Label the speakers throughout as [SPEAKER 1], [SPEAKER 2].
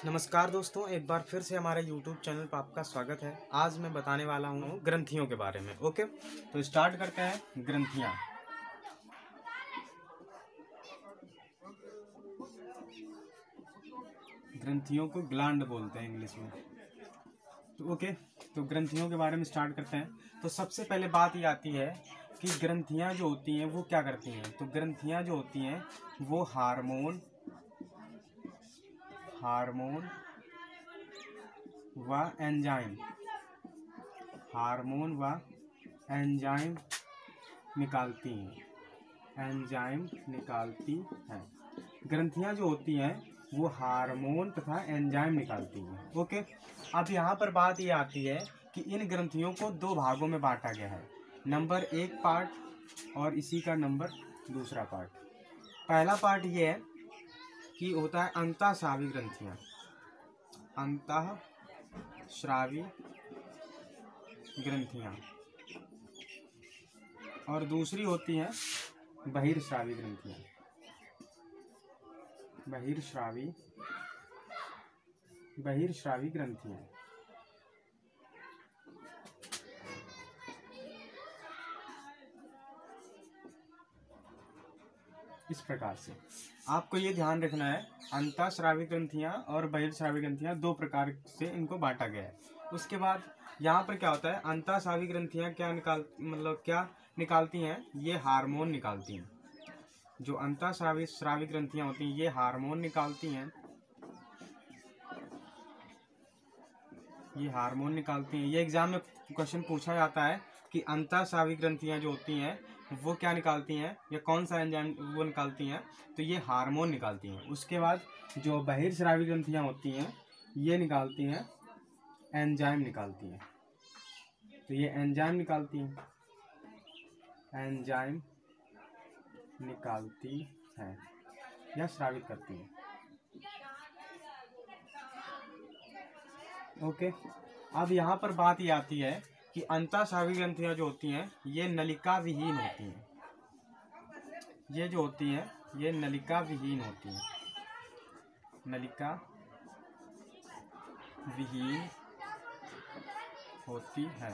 [SPEAKER 1] नमस्कार दोस्तों, एक बार फिर से हमारे YouTube चैनल पर आपका स्वागत है। आज मैं बताने वाला हूँ ग्रंथियों के बारे में। ओके, तो स्टार्ट करते हैं। ग्रंथियाँ, ग्रंथियों को ग्लैंड बोलते हैं इंग्लिश में। तो ओके, तो ग्रंथियों के बारे में स्टार्ट करते हैं। तो सबसे पहले बात ये आती है कि ग्रंथियाँ जो होती हैं वो क्या करती हैं। तो ग्रंथियाँ जो होती हैं वो हार्मोन व एंजाइम निकालती हैं। ग्रंथियां जो होती हैं वो हार्मोन तथा एंजाइम निकालती हैं। ओके, अब यहाँ पर बात ये आती है कि इन ग्रंथियों को दो भागों में बांटा गया है। नंबर 1 पार्ट और इसी का नंबर दूसरा पार्ट। पहला पार्ट ये है कि होता है अंतःस्रावी ग्रंथियां, अंतःस्रावी ग्रंथियां, और दूसरी होती हैं बहिर्स्रावी ग्रंथियां। बहिर्स्रावी ग्रंथियां। इस प्रकार से आपको ये ध्यान रखना है, अंतःस्रावी ग्रंथियां और बहिर्स्रावी ग्रंथियां दो प्रकार से इनको बांटा गया है। उसके बाद यहाँ पर क्या होता है, अंतःस्रावी ग्रंथियां क्या निकालती हैं, ये हार्मोन निकालती हैं। जो अंतःस्रावी ग्रंथियां होती हैं ये हार्मोन निकालती हैं, ये एग्जाम में क्वेश्चन पूछा जाता है कि अंतःस्रावी ग्रंथियां जो होती हैं वो क्या निकालती हैं या कौन सा एंजाइम वो निकालती हैं। तो ये हार्मोन निकालती हैं। उसके बाद जो बहिर्स्रावी ग्रंथियां होती हैं ये निकालती हैं, एंजाइम निकालती हैं। तो ये एंजाइम निकालती हैं, या स्रावित करती हैं। ओके, अब यहाँ पर बात ये आती है कि अंतःस्रावी ग्रंथियां जो होती हैं ये नलिका विहीन होती हैं। ये जो होती हैं ये नलिका विहीन होती हैं,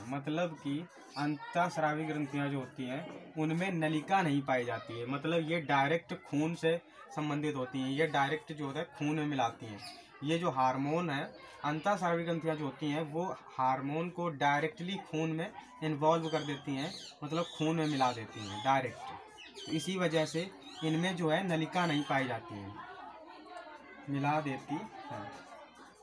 [SPEAKER 1] मतलब कि अंतःस्रावी ग्रंथियां जो होती हैं उनमें नलिका नहीं पाई जाती है। मतलब ये डायरेक्ट खून से संबंधित होती हैं, ये डायरेक्ट जो होता है खून में मिलाती हैं। ये जो हार्मोन है, अंतःस्रावी ग्रंथियां जो होती हैं वो हार्मोन को डायरेक्टली खून में इन्वॉल्व कर देती हैं, मतलब खून में मिला देती हैं डायरेक्ट। तो इसी वजह से इनमें जो है नलिका नहीं पाई जाती है, मिला देती है।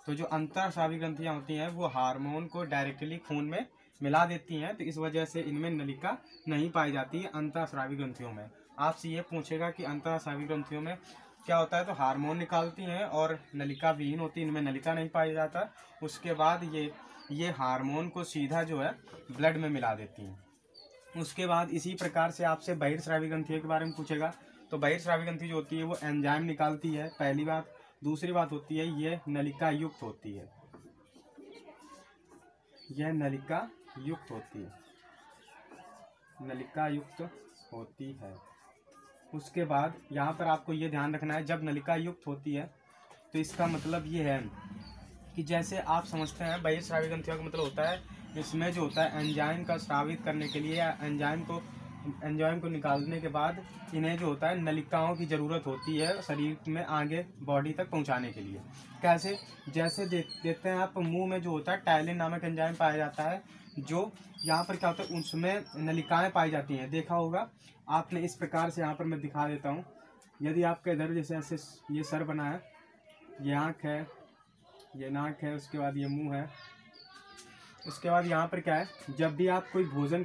[SPEAKER 1] तो जो अंतःस्रावी ग्रंथियां होती हैं वो हार्मोन को डायरेक्टली खून में मिला देती हैं, तो इस वजह से इनमें नलिका नहीं पाई जाती है अंतःस्रावी ग्रंथियों में। आपसे ये पूछेगा कि अंतःस्रावी ग्रंथियों में क्या होता है, तो हार्मोन निकालती हैं और नलिका विहीन होती है, इनमें नलिका नहीं पाई जाता। उसके बाद ये हार्मोन को सीधा जो है ब्लड में मिला देती हैं। उसके बाद इसी प्रकार से आपसे बहिर्स्रावी ग्रंथियों के बारे में पूछेगा। तो बहिर्स्रावी ग्रंथि जो होती है वो एंजाइम निकालती है, पहली बात। दूसरी बात होती है ये नलिका युक्त होती है, उसके बाद यहाँ पर आपको ये ध्यान रखना है, जब नलिका युक्त होती है तो इसका मतलब ये है कि जैसे आप समझते हैं बहिर्स्रावी ग्रंथियों का मतलब होता है इसमें जो होता है एंजाइम का स्रावित करने के लिए या एंजाइम को निकालने के बाद इन्हें जो होता है नलिकाओं की ज़रूरत होती है शरीर में आगे बॉडी तक पहुंचाने के लिए। कैसे, जैसे देखते हैं आप मुंह में जो होता है टाइलिन नामक एंजाइम पाया जाता है, जो यहाँ पर क्या होता है उसमें नलिकाएं पाई जाती हैं। देखा होगा आपने, इस प्रकार से यहाँ पर मैं दिखा देता हूँ। यदि आपका इधर जैसे ऐसे ये सर बना है, ये आँख है, ये नाक है, उसके बाद ये मुंह है, उसके बाद यहाँ पर क्या है, जब भी आप भोजन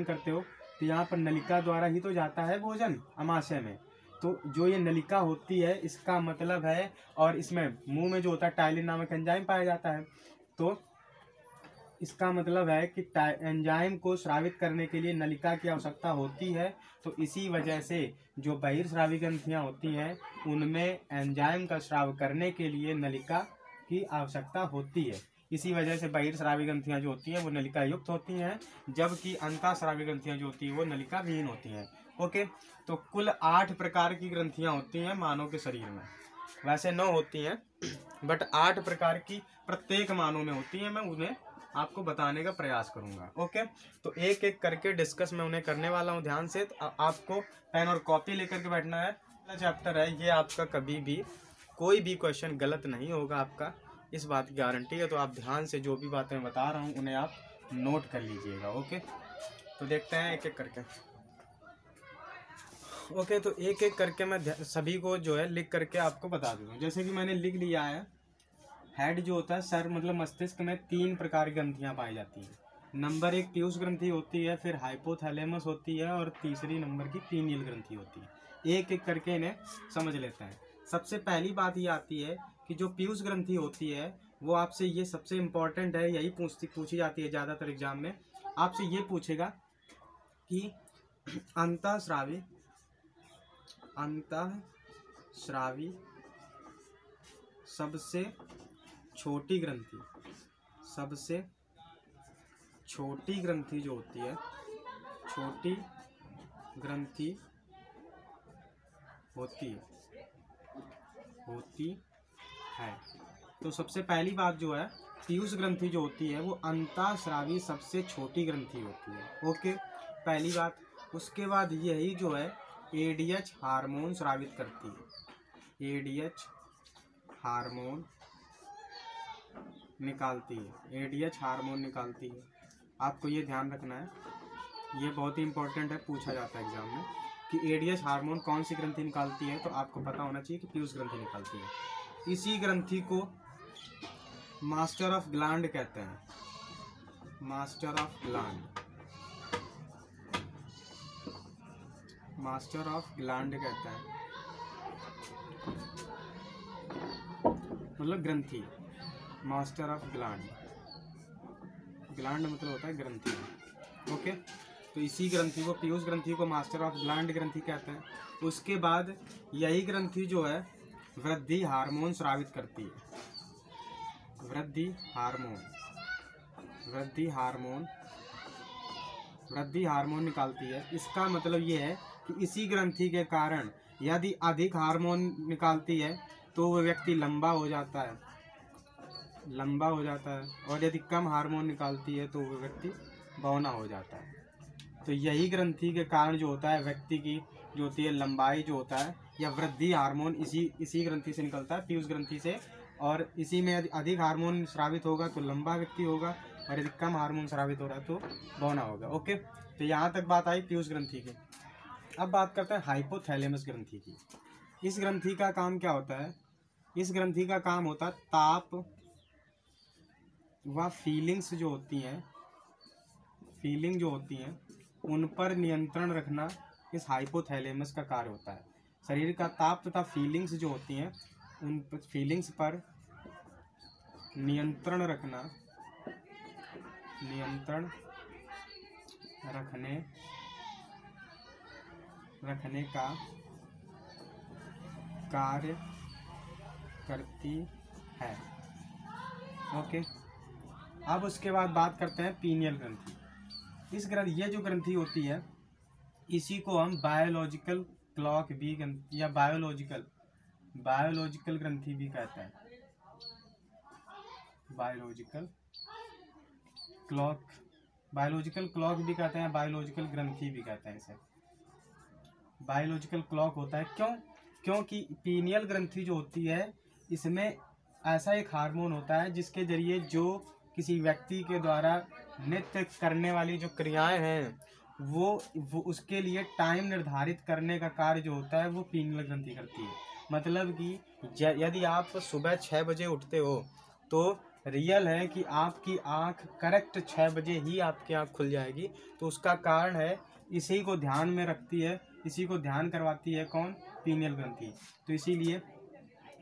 [SPEAKER 1] करते हो तो यहाँ पर नलिका द्वारा ही तो जाता है भोजन आमाशय में। तो जो ये नलिका होती है इसका मतलब है, और इसमें मुंह में जो होता है टाइलिन नामक एंजाइम पाया जाता है, तो इसका मतलब है कि एंजाइम को स्रावित करने के लिए नलिका की आवश्यकता होती है। तो इसी वजह से जो बहिर्स्रावी ग्रंथियाँ होती हैं उनमें एंजाइम का स्राव करने के लिए नलिका की आवश्यकता होती है। इसी वजह से बहिर्स्रावी ग्रंथियाँ जो होती हैं वो नलिका युक्त होती हैं, जबकि अंतःस्रावी ग्रंथियाँ जो होती हैं वो नलिका विहीन होती हैं। ओके, तो कुल 8 प्रकार की ग्रंथियाँ होती हैं मानव के शरीर में। वैसे 9 होती हैं, बट 8 प्रकार की प्रत्येक मानों में होती हैं। मैं उन्हें आपको बताने का प्रयास करूंगा। ओके, तो एक एक करके डिस्कस मैं उन्हें करने वाला हूं ध्यान से। तो आपको पेन और कॉपी लेकर के बैठना है। पहला चैप्टर है ये, आपका कभी भी कोई भी क्वेश्चन गलत नहीं होगा आपका, इस बात की गारंटी है। तो आप ध्यान से जो भी बातें मैं बता रहा हूँ उन्हें आप नोट कर लीजिएगा। ओके, तो देखते हैं एक एक करके। ओके, तो एक एक करके मैं सभी को जो है लिख करके आपको बता दूँ। जैसे कि मैंने लिख लिया है, हेड जो होता है, सर मतलब मस्तिष्क में 3 प्रकार की ग्रंथियाँ पाई जाती हैं। नंबर 1 पीयूष ग्रंथि होती है, फिर हाइपोथैलेमस होती है, और तीसरी नंबर की पीनियल ग्रंथि होती है। एक एक करके इन्हें समझ लेते हैं। सबसे पहली बात ये आती है कि जो पीयूष ग्रंथि होती है वो आपसे, ये सबसे इम्पॉर्टेंट है, यही पूछी जाती है ज़्यादातर एग्जाम में। आपसे ये पूछेगा कि अंतःस्रावी सबसे छोटी ग्रंथि, सबसे छोटी ग्रंथि जो होती है, छोटी ग्रंथि होती है। तो सबसे पहली बात जो है, पीयूष ग्रंथि जो होती है वो अंतःस्रावी सबसे छोटी ग्रंथि होती है। ओके, पहली बात। उसके बाद यही जो है एडीएच हार्मोन स्रावित करती है, एडीएच हार्मोन निकालती है, एडीएच हार्मोन निकालती है। आपको ये ध्यान रखना है, ये बहुत ही इंपॉर्टेंट है, पूछा जाता है एग्जाम में कि एडीएच हार्मोन कौन सी ग्रंथि निकालती है। तो आपको पता होना चाहिए कि पीयूष ग्रंथि निकालती है। इसी ग्रंथि को मास्टर ऑफ ग्लैंड कहते हैं, master of gland, master of gland कहते हैं, मतलब ग्रंथि, मास्टर ऑफ ग्लैंड, ग्लैंड मतलब होता है ग्रंथि। ओके, तो इसी ग्रंथि को, पीयूष ग्रंथि को मास्टर ऑफ ग्लैंड ग्रंथि कहते हैं। उसके बाद यही ग्रंथि जो है वृद्धि हार्मोन स्रावित करती है, वृद्धि हार्मोन निकालती है। इसका मतलब ये है कि इसी ग्रंथि के कारण यदि अधिक हार्मोन निकालती है तो वह व्यक्ति लंबा हो जाता है, और यदि कम हार्मोन निकालती है तो वह व्यक्ति बौना हो जाता है। तो यही ग्रंथि के कारण जो होता है व्यक्ति की जो होती है लंबाई जो होता है, या वृद्धि हार्मोन इसी ग्रंथि से निकलता है, पीयूष ग्रंथि से। और इसी में यदि अधिक हार्मोन स्रावित होगा तो लंबा व्यक्ति होगा, और यदि कम हार्मोन स्रावित हो रहा है तो बौना होगा। ओके, तो यहाँ तक बात आई पीयूष ग्रंथि की। अब बात करते हैं हाइपोथैलेमस ग्रंथि की। इस ग्रंथि का काम क्या होता है? इस ग्रंथि का काम होता है ताप व फीलिंग्स जो होती हैं उन पर नियंत्रण रखना इस हाइपोथैलेमस का कार्य होता है। शरीर का ताप तथा फीलिंग्स जो होती हैं उन फीलिंग्स पर नियंत्रण रखने का कार्य करती है। ओके, अब उसके बाद बात करते हैं पीनियल ग्रंथि। ये जो ग्रंथि होती है इसी को हम बायोलॉजिकल क्लॉक भी या बायोलॉजिकल ग्रंथि भी कहते हैं। बायोलॉजिकल क्लॉक भी कहते हैं, बायोलॉजिकल ग्रंथि भी कहते हैं। इसे बायोलॉजिकल क्लॉक होता है क्योंकि पीनियल ग्रंथि जो होती है इसमें ऐसा एक हार्मोन होता है जिसके जरिए जो किसी व्यक्ति के द्वारा नित्य करने वाली जो क्रियाएं हैं वो उसके लिए टाइम निर्धारित करने का कार्य जो होता है वो पीनियल ग्रंथि करती है। मतलब कि यदि आप सुबह 6 बजे उठते हो तो रियल है कि आपकी आंख करेक्ट 6 बजे ही आपकी आंख खुल जाएगी। तो उसका कारण है, इसी को ध्यान में रखती है, इसी को ध्यान करवाती है कौन? पीनियल ग्रंथि। तो इसीलिए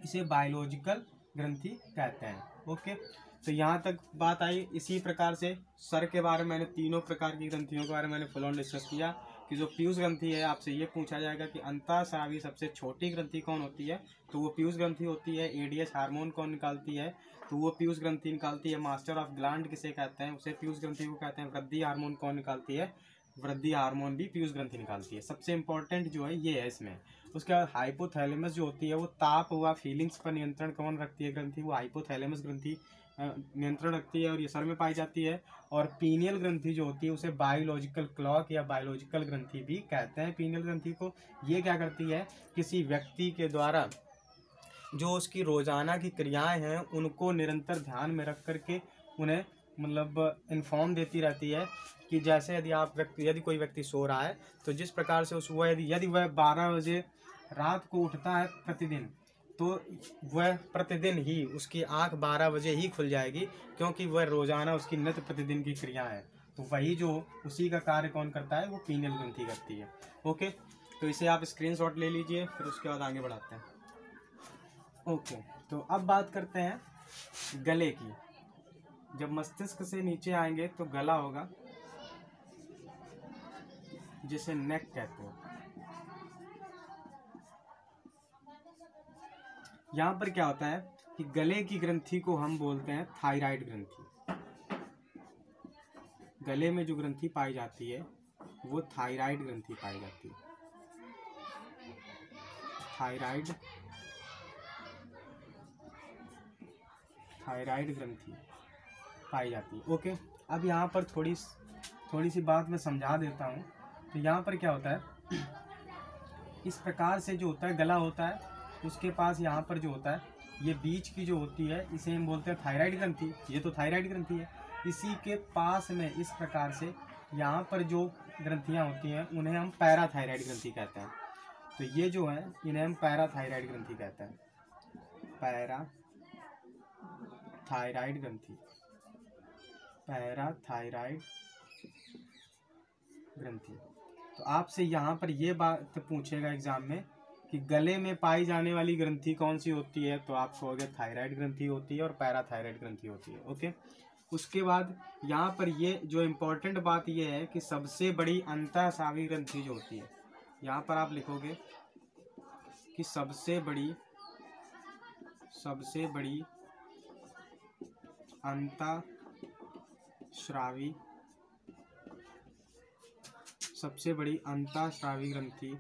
[SPEAKER 1] इसे बायोलॉजिकल ग्रंथि कहते हैं। ओके, तो यहाँ तक बात आई। इसी प्रकार से सर के बारे में मैंने तीनों प्रकार की ग्रंथियों के बारे में मैंने फुल ऑन डिस्कस किया कि जो पीयूष ग्रंथि है आपसे ये पूछा जाएगा कि अंतःस्रावी सबसे छोटी ग्रंथि कौन होती है, तो वो पीयूष ग्रंथि होती है। एडीएच हार्मोन कौन निकालती है, तो वो पीयूष ग्रंथि निकालती है। मास्टर ऑफ ग्लैंड किसे कहते हैं, उसे पीयूष ग्रंथि को कहते हैं। वृद्धि हार्मोन कौन निकालती है, वृद्धि हार्मोन भी पीयूष ग्रंथि निकालती है। सबसे इम्पोर्टेंट जो है ये है इसमें। उसके बाद हाइपोथैलेमस जो होती है वो ताप व फीलिंग्स पर नियंत्रण कौन रखती है ग्रंथि, वो हाइपोथैलेमस ग्रंथि नियंत्रण रखती है और ये सर में पाई जाती है। और पीनियल ग्रंथि जो होती है उसे बायोलॉजिकल क्लॉक या बायोलॉजिकल ग्रंथि भी कहते हैं पीनियल ग्रंथि को। ये क्या करती है, किसी व्यक्ति के द्वारा जो उसकी रोजाना की क्रियाएं हैं उनको निरंतर ध्यान में रख करके उन्हें मतलब इन्फॉर्म देती रहती है कि जैसे यदि कोई व्यक्ति सो रहा है तो जिस प्रकार से यदि वह 12 बजे रात को उठता है प्रतिदिन, तो वह प्रतिदिन ही उसकी आंख 12 बजे ही खुल जाएगी, क्योंकि वह रोजाना उसकी नित्य प्रतिदिन की क्रिया है। तो वही जो उसी का कार्य कौन करता है, वो पीनियल ग्रंथि करती है। ओके, तो इसे आप स्क्रीनशॉट ले लीजिए, फिर उसके बाद आगे बढ़ाते हैं। ओके, तो अब बात करते हैं गले की। जब मस्तिष्क से नीचे आएंगे तो गला होगा, जिसे नेक कहते हैं। यहाँ पर क्या होता है कि गले की ग्रंथि को हम बोलते हैं थायराइड ग्रंथि। गले में जो ग्रंथि पाई जाती है वो थायराइड ग्रंथि पाई जाती है। थायराइड ग्रंथि पाई जाती है। ओके, अब यहाँ पर थोड़ी सी बात मैं समझा देता हूँ। तो यहाँ पर क्या होता है, इस प्रकार से जो होता है गला होता है, उसके पास यहाँ पर जो होता है ये बीच की जो होती है इसे हम बोलते हैं थायराइड ग्रंथि। ये तो थायराइड ग्रंथि है। इसी के पास में इस प्रकार से यहाँ पर जो ग्रंथियाँ होती हैं उन्हें हम पैराथायराइड ग्रंथि कहते हैं। तो ये जो है इन्हें हम पैराथायराइड ग्रंथि कहते हैं। पैराथायराइड ग्रंथि, पैराथायराइड ग्रंथि। तो आपसे यहाँ पर ये बात पूछेगा एग्जाम में कि गले में पाई जाने वाली ग्रंथि कौन सी होती है, तो आप कहोगे थायराइड ग्रंथि होती है और पैराथायराइड ग्रंथि होती है। ओके, उसके बाद यहाँ पर ये जो इम्पोर्टेंट बात ये है कि सबसे बड़ी अंतःस्रावी ग्रंथि जो होती है, यहाँ पर आप लिखोगे कि सबसे बड़ी अंतःस्रावी ग्रंथि,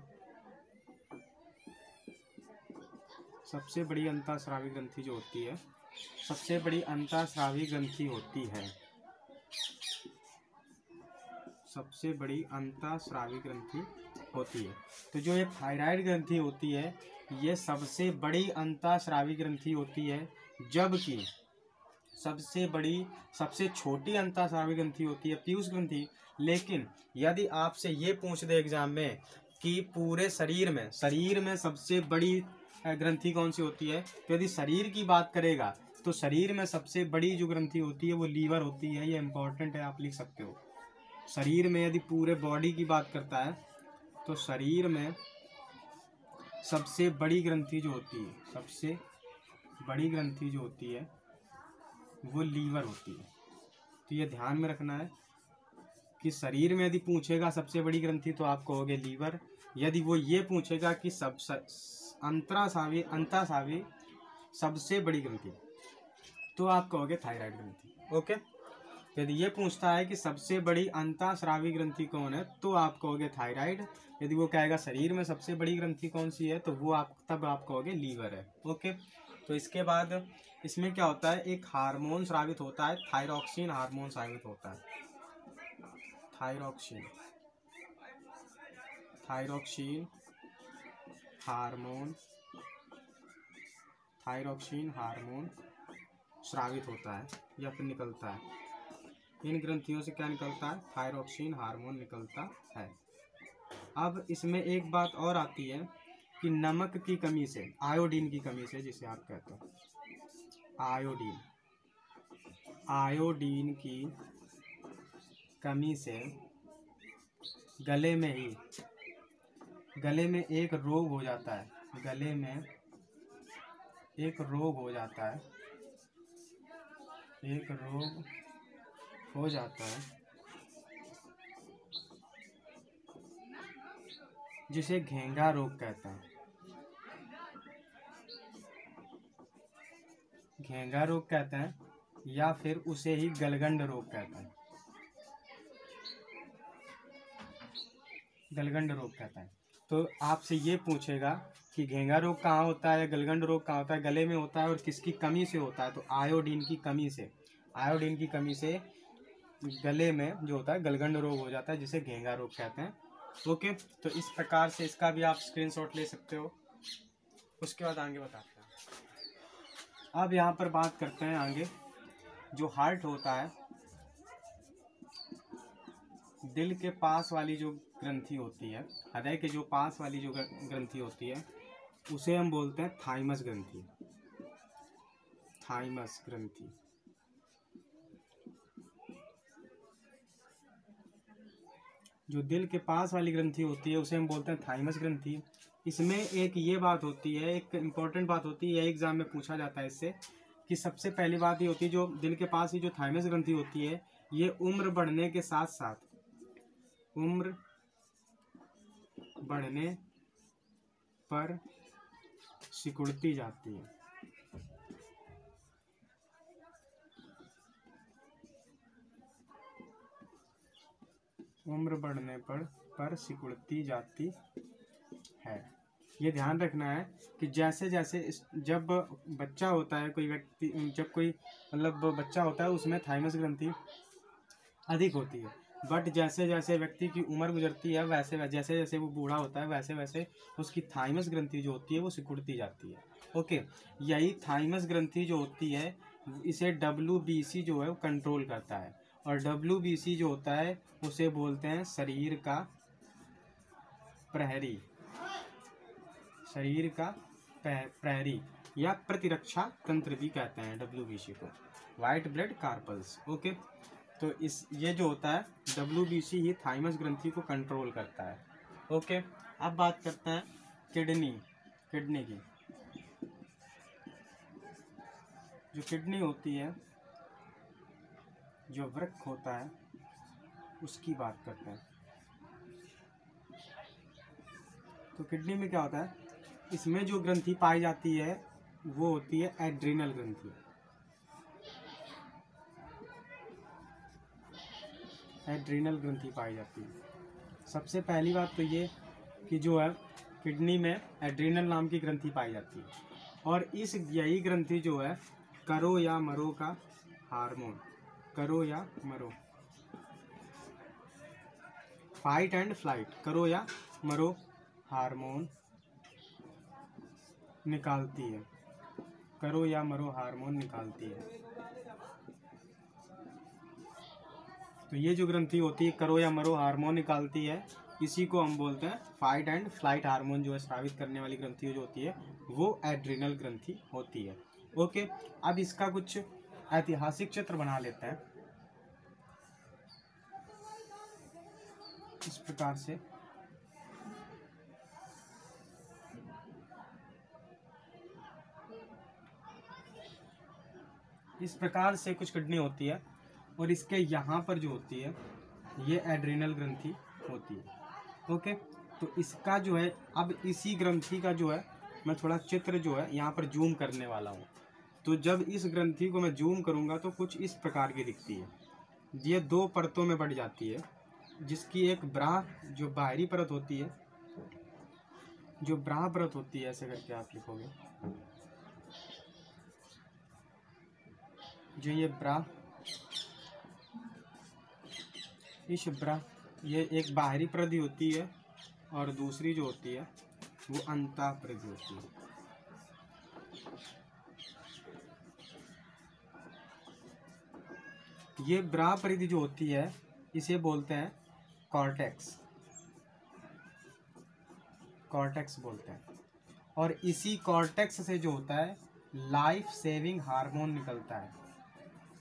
[SPEAKER 1] सबसे बड़ी अंतःस्रावी ग्रंथि जो होती है, सबसे बड़ी अंतःस्रावी ग्रंथि होती है, सबसे बड़ी अंतःस्रावी ग्रंथि होती है। तो जो ये थायराइड ग्रंथि होती है ये सबसे बड़ी अंतःस्रावी ग्रंथि होती है, जबकि सबसे छोटी अंतःस्रावी ग्रंथि होती है पीयूष ग्रंथि। लेकिन यदि आपसे ये पूछ दे एग्जाम में कि पूरे शरीर में सबसे बड़ी ग्रंथि कौन सी होती है, तो यदि शरीर की बात करेगा तो शरीर में सबसे बड़ी जो ग्रंथि होती है वो लीवर होती है। ये इंपॉर्टेंट है, आप लिख सकते हो। शरीर में यदि पूरे बॉडी की बात करता है तो शरीर में सबसे बड़ी ग्रंथि जो होती है, सबसे बड़ी ग्रंथि जो होती है वो लीवर होती है। तो ये ध्यान में रखना है कि शरीर में यदि पूछेगा सबसे बड़ी ग्रंथि तो आप कहोगे लीवर। यदि वो ये पूछेगा कि अंतःस्रावी सबसे बड़ी ग्रंथि तो आप कहोगे थायराइड ग्रंथि। ओके, यदि ये पूछता है कि सबसे बड़ी अंतःस्रावी ग्रंथि कौन है तो आप कहोगे थायराइड। यदि वो कहेगा शरीर में सबसे बड़ी ग्रंथि कौन सी है तो वो तब आप कहोगे लीवर है। ओके, तो इसके बाद इसमें क्या होता है, एक हार्मोन स्रावित होता है, थायरॉक्सिन हार्मोन स्रावित होता है। थायरॉक्सिन हार्मोन स्रावित होता है या फिर निकलता है। इन ग्रंथियों से क्या निकलता है, थायरॉक्सिन हार्मोन निकलता है। अब इसमें एक बात और आती है कि नमक की कमी से, आयोडीन की कमी से, जिसे आप कहते हैं आयोडीन की कमी से गले में एक रोग हो जाता है, गले में एक रोग हो जाता है जिसे घेंघा रोग कहते हैं। घेंघा रोग कहते हैं या फिर उसे ही गलगंड रोग कहते हैं। गलगंड रोग कहता है। तो आपसे ये पूछेगा कि घेंगा रोग कहाँ होता है, गलगंड रोग कहाँ होता है, गले में होता है और किसकी कमी से होता है, तो आयोडीन की कमी से। आयोडीन की कमी से गले में जो होता है गलगंड रोग हो जाता है, जिसे घेंगा रोग कहते हैं। ओके, तो इस प्रकार से इसका भी आप स्क्रीनशॉट ले सकते हो। उसके बाद आगे बताते हैं। अब यहाँ पर बात करते हैं आगे, जो हार्ट होता है, दिल के पास वाली जो ग्रंथि होती है, हृदय के जो पास वाली जो ग्रंथि होती है, उसे हम बोलते हैं थाइमस ग्रंथि। थाइमस ग्रंथि। जो दिल के पास वाली ग्रंथि होती है उसे हम बोलते हैं थाइमस ग्रंथि। इसमें एक ये बात होती है, एक इम्पॉर्टेंट बात होती है, एग्जाम में पूछा जाता है इससे, कि सबसे पहली बात ये होती है, जो दिल के पास ही जो थाइमस ग्रंथि होती है, ये उम्र बढ़ने के साथ साथ, उम्र बढ़ने पर सिकुड़ती जाती है। उम्र बढ़ने पर सिकुड़ती जाती है। ये ध्यान रखना है कि जैसे जैसे जब बच्चा होता है कोई व्यक्ति, जब कोई मतलब बच्चा होता है उसमें थाइमस ग्रंथि अधिक होती है, बट जैसे जैसे व्यक्ति की उम्र गुजरती है वैसे जैसे जैसे वो बूढ़ा होता है वैसे वैसे उसकी थाइमस ग्रंथि जो होती है वो सिकुड़ती जाती है। ओके, यही थाइमस ग्रंथि जो होती है इसे WBC जो है वो कंट्रोल करता है, और WBC जो होता है उसे बोलते हैं शरीर का प्रहरी। शरीर का प्रहरी या प्रतिरक्षा तंत्र भी कहते हैं WBC को, वाइट ब्लड कार्पल्स। ओके, तो इस ये जो होता है WBC ही थाइमस ग्रंथि को कंट्रोल करता है। ओके, अब बात करते हैं किडनी की। जो किडनी होती है, जो वृक्क होता है, उसकी बात करते हैं। तो किडनी में क्या होता है, इसमें जो ग्रंथि पाई जाती है वो होती है एड्रिनल ग्रंथि। एड्रिनल ग्रंथि पाई जाती है। सबसे पहली बात तो ये कि जो है किडनी में एड्रिनल नाम की ग्रंथि पाई जाती है, और इस यही ग्रंथि जो है करो या मरो का हार्मोन, करो या मरो, फाइट एंड फ्लाइट, करो या मरो हार्मोन निकालती है। करो या मरो हार्मोन निकालती है। तो ये जो ग्रंथि होती है करो या मरो हार्मोन निकालती है, इसी को हम बोलते हैं फाइट एंड फ्लाइट हार्मोन जो है स्रावित करने वाली ग्रंथि जो होती है वो एड्रिनल ग्रंथि होती है। ओके, अब इसका कुछ ऐतिहासिक चित्र बना लेते हैं इस प्रकार से। इस प्रकार से कुछ किडनी होती है, और इसके यहाँ पर जो होती है ये एड्रिनल ग्रंथि होती है। ओके, तो इसका जो है अब इसी ग्रंथि का जो है मैं थोड़ा चित्र जो है यहाँ पर जूम करने वाला हूँ। तो जब इस ग्रंथि को मैं जूम करूँगा तो कुछ इस प्रकार की दिखती है। ये दो परतों में बढ़ जाती है, जिसकी एक ब्राह जो बाहरी परत होती है, जो ब्राह परत होती है, ऐसे करके आप लिखोगे, जो ये ब्राह, इस ब्राह, ये एक बाहरी परत होती है और दूसरी जो होती है वो अंतः परत होती है। ये ब्राह परिधि जो होती है इसे बोलते हैं कॉर्टेक्स, कॉर्टेक्स बोलते हैं, और इसी कॉर्टेक्स से जो होता है लाइफ सेविंग हार्मोन निकलता है।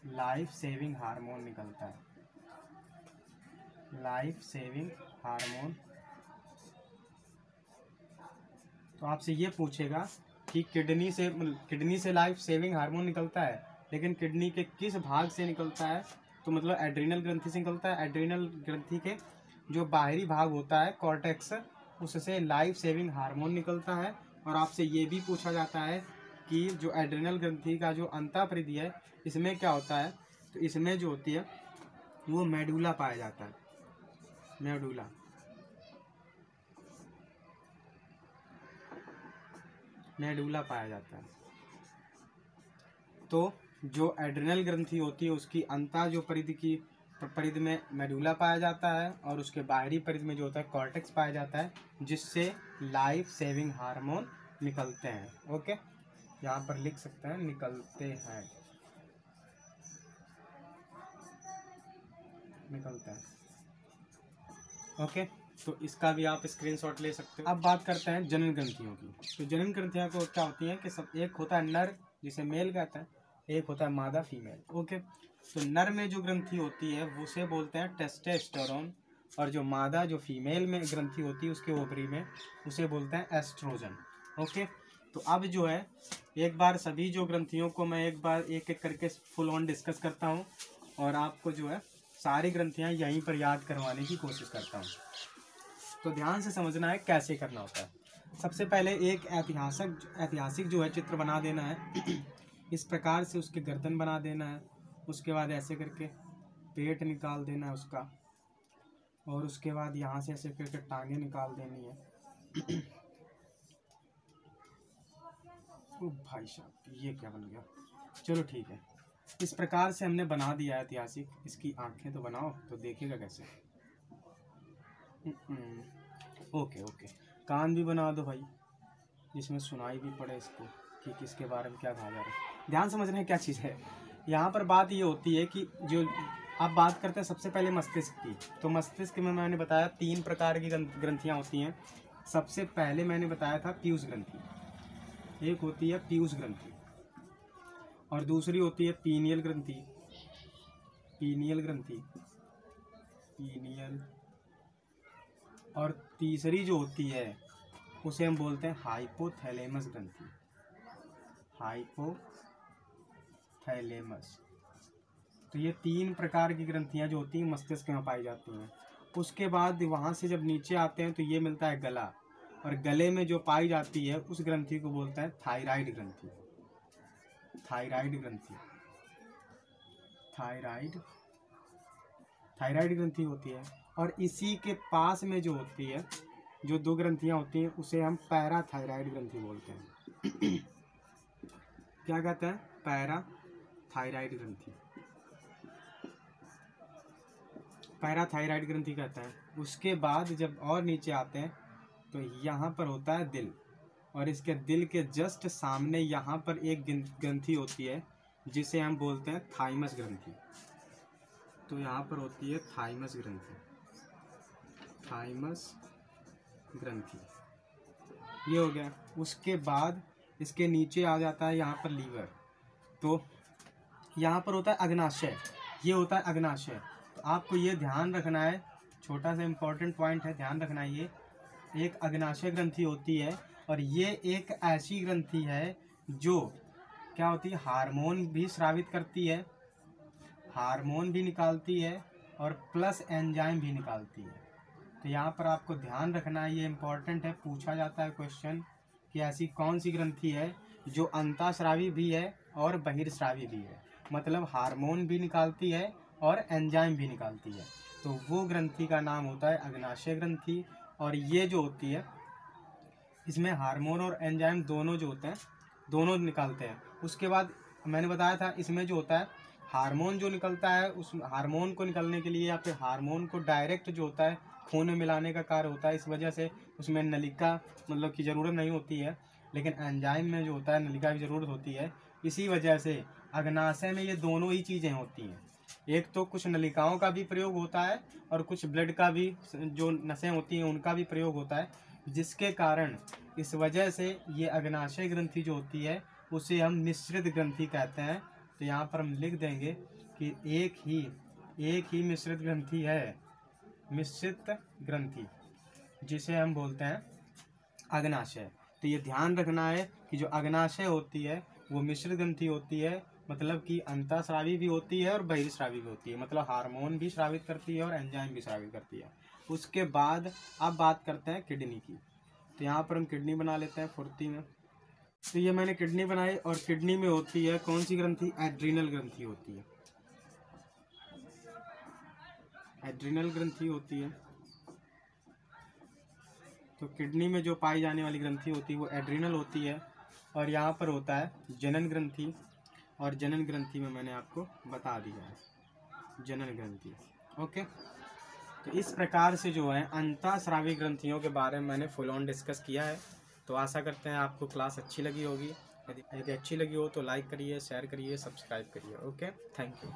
[SPEAKER 1] लाइफ सेविंग हार्मोन निकलता है, लाइफ सेविंग हार्मोन। तो आपसे ये पूछेगा कि किडनी से लाइफ सेविंग हार्मोन निकलता है, लेकिन किडनी के किस भाग से निकलता है, तो मतलब एड्रिनल ग्रंथि से निकलता है। एड्रिनल ग्रंथि के जो बाहरी भाग होता है कॉर्टेक्स, उससे लाइफ सेविंग हार्मोन निकलता है। और आपसे ये भी पूछा जाता है कि जो एड्रिनल ग्रंथि का जो अंतःपरिधि है इसमें क्या होता है, तो इसमें जो होती है वो मेडुला पाया जाता है, मेडुला। मेडुला पाया जाता है। तो जो एड्रिनल ग्रंथि होती है उसकी अंता जो परिधि में मेडुला पाया जाता है, और उसके बाहरी परिधि में जो होता है कॉर्टेक्स पाया जाता है, जिससे लाइफ सेविंग हार्मोन निकलते हैं। ओके, यहाँ पर लिख सकते हैं निकलते हैं, निकलते हैं। ओके, तो इसका भी आप स्क्रीनशॉट ले सकते हो। अब बात करते हैं जनन ग्रंथियों की। तो जनन ग्रंथियाँ को क्या होती हैं कि सब एक होता है नर जिसे मेल कहते हैं, एक होता है मादा फीमेल। ओके, तो नर में जो ग्रंथि होती है वो उसे बोलते हैं टेस्टोस्टेरोन, और जो मादा जो फीमेल में ग्रंथि होती है उसके ओवरी में उसे बोलते हैं एस्ट्रोजन। ओके, तो अब जो है एक बार सभी जो ग्रंथियों को मैं एक बार एक एक करके फुल ऑन डिस्कस करता हूँ, और आपको जो है सारी ग्रंथियाँ यहीं पर याद करवाने की कोशिश करता हूँ। तो ध्यान से समझना है कैसे करना होता है। सबसे पहले एक ऐतिहासिक जो है चित्र बना देना है। इस प्रकार से उसके गर्दन बना देना है, उसके बाद ऐसे करके पेट निकाल देना है उसका, और उसके बाद यहाँ से ऐसे करके टांगे निकाल देनी है। ओ भाई साहब, ये क्या बन गया? चलो ठीक है, इस प्रकार से हमने बना दिया है ऐतिहासिक। इसकी आंखें तो बनाओ तो देखेगा कैसे। ओके ओके, कान भी बना दो भाई, जिसमें सुनाई भी पड़े इसको कि किसके बारे में क्या कहा जा रहा है। ध्यान समझने क्या चीज़ है यहाँ पर। बात ये होती है कि जो आप बात करते हैं सबसे पहले मस्तिष्क की, तो मस्तिष्क में मैंने बताया 3 प्रकार की ग्रंथियाँ होती हैं। सबसे पहले मैंने बताया था पीयूष ग्रंथि, एक होती है पीयूष ग्रंथि, और दूसरी होती है पीनियल ग्रंथि, पीनियल ग्रंथि, पीनियल, और तीसरी जो होती है उसे हम बोलते हैं हाइपोथैलेमस ग्रंथि, हाइपोथैलेमस। तो ये 3 प्रकार की ग्रंथियां जो होती हैं मस्तिष्क में पाई जाती हैं। उसके बाद वहाँ से जब नीचे आते हैं तो ये मिलता है गला, और गले में जो पाई जाती है उस ग्रंथि को बोलते हैं थायराइड ग्रंथि, थायराइड ग्रंथि, थायराइड ग्रंथि होती है। और इसी के पास में जो होती है, जो 2 ग्रंथियां होती हैं उसे हम पैराथायराइड ग्रंथि बोलते हैं। क्या कहते हैं? पैराथायराइड ग्रंथि, पैराथायराइड ग्रंथि कहते हैं। उसके बाद जब और नीचे आते हैं तो यहाँ पर होता है दिल, और इसके दिल के जस्ट सामने यहाँ पर एक ग्रंथि होती है जिसे हम बोलते हैं थाइमस ग्रंथि। तो यहाँ पर होती है थाइमस ग्रंथि, थाइमस ग्रंथि, ये हो गया। उसके बाद इसके नीचे आ जाता है यहाँ पर लीवर। तो यहाँ पर होता है अग्नाशय, ये होता है अग्नाशय। तो आपको ये ध्यान रखना है, छोटा सा इम्पोर्टेंट पॉइंट है, ध्यान रखना है। ये एक अग्नाशय ग्रंथि होती है, और ये एक ऐसी ग्रंथि है जो क्या होती है, हार्मोन भी स्रावित करती है, हार्मोन भी निकालती है, और प्लस एंजाइम भी निकालती है। तो यहाँ पर आपको ध्यान रखना है, ये इम्पोर्टेंट है, पूछा जाता है क्वेश्चन कि ऐसी कौन सी ग्रंथि है जो अंतःस्रावी भी है और बहिर्स्रावी भी है, मतलब हार्मोन भी निकालती है और एंजाइम भी निकालती है। तो वो ग्रंथि का नाम होता है अग्नाशय ग्रंथि। और ये जो होती है इसमें हार्मोन और एंजाइम दोनों जो होते हैं दोनों निकालते हैं। उसके बाद मैंने बताया था इसमें जो होता है हार्मोन जो निकलता है, उस हार्मोन को निकलने के लिए या फिर हार्मोन को डायरेक्ट जो होता है खून में मिलाने का कार्य होता है। इस वजह से उसमें नलिका मतलब की ज़रूरत नहीं होती है, लेकिन एंजाइम में जो होता है नलिका की ज़रूरत होती है। इसी वजह से अग्नाशय में ये दोनों ही चीज़ें होती हैं। एक तो कुछ नलिकाओं का भी प्रयोग होता है और कुछ ब्लड का भी, जो नसें होती हैं उनका भी प्रयोग होता है, जिसके कारण इस वजह से ये अग्नाशय ग्रंथि जो होती है उसे हम मिश्रित ग्रंथि कहते हैं। तो यहाँ पर हम लिख देंगे कि एक ही मिश्रित ग्रंथि है, मिश्रित ग्रंथि, जिसे हम बोलते हैं अग्नाशय। तो ये ध्यान रखना है कि जो अग्नाशय होती है वो मिश्रित ग्रंथि होती है, मतलब कि अंतःस्रावी भी होती है और बहिर्स्रावी भी होती है, मतलब हार्मोन भी स्रावित करती है और एंजाइम भी स्रावित करती है। उसके बाद अब बात करते हैं किडनी की। तो यहाँ पर हम किडनी बना लेते हैं फुर्ती में। तो ये मैंने किडनी बनाई, और किडनी में होती है कौन सी ग्रंथि? एड्रिनल ग्रंथि होती है, एड्रिनल ग्रंथि होती है। तो किडनी में जो पाई जाने वाली ग्रंथि होती है वो एड्रिनल होती है। और यहाँ पर होता है जनन ग्रंथि, और जनन ग्रंथि में मैंने आपको बता दिया है जनन ग्रंथि। ओके, तो इस प्रकार से जो है अंतःस्रावी ग्रंथियों के बारे में मैंने फुल ऑन डिस्कस किया है। तो आशा करते हैं आपको क्लास अच्छी लगी होगी। यदि अच्छी लगी हो तो लाइक करिए, शेयर करिए, सब्सक्राइब करिए। Okay, thank you.